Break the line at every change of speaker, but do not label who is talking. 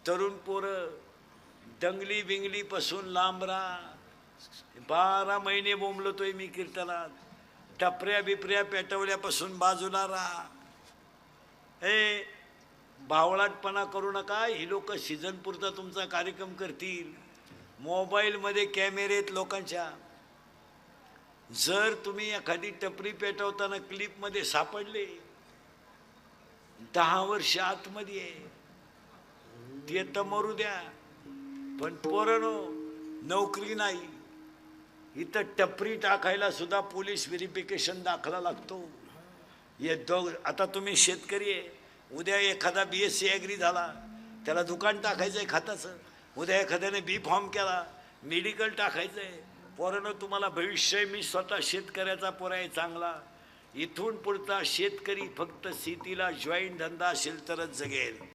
तरुण पोरं दंगली बिंगली पासून लांब राहा. 12 महिने बोंबलतोय मी कीर्तनात. टपऱ्या बिपऱ्या पेटवल्यापासून बाजूला राहा. हे भावळाटपणा करू नका. ही लोक सीझनपुरता तुमचा कार्यक्रम करतील. मोबाईलमध्ये कॅमेरे आहेत लोकांच्या. जर तुम्ही एखादी टपरी पेटवताना क्लिपमध्ये सापडले, 10 वर्ष आतमध्ये आहे, ते तर मरू द्या. पण पोरांनो, नोकरी नाही, इथं टपरी टाकायला सुद्धा पोलीस व्हेरिफिकेशन दाखला लागतो. हे आता तुम्ही शेतकरी आहे, उद्या एखादा BSc ॲग्री झाला, त्याला दुकान टाकायचं आहे खताचं. उद्या एखाद्याने बी फॉर्म केला, मेडिकल टाकायचं आहे. पोरांनो, तुम्हाला भविष्य, मी स्वतः शेतकऱ्याचा पोरा आहे चांगला. इथून पुढचा शेतकरी फक्त शेतीला जॉईंट धंदा असेल तरच जगेल.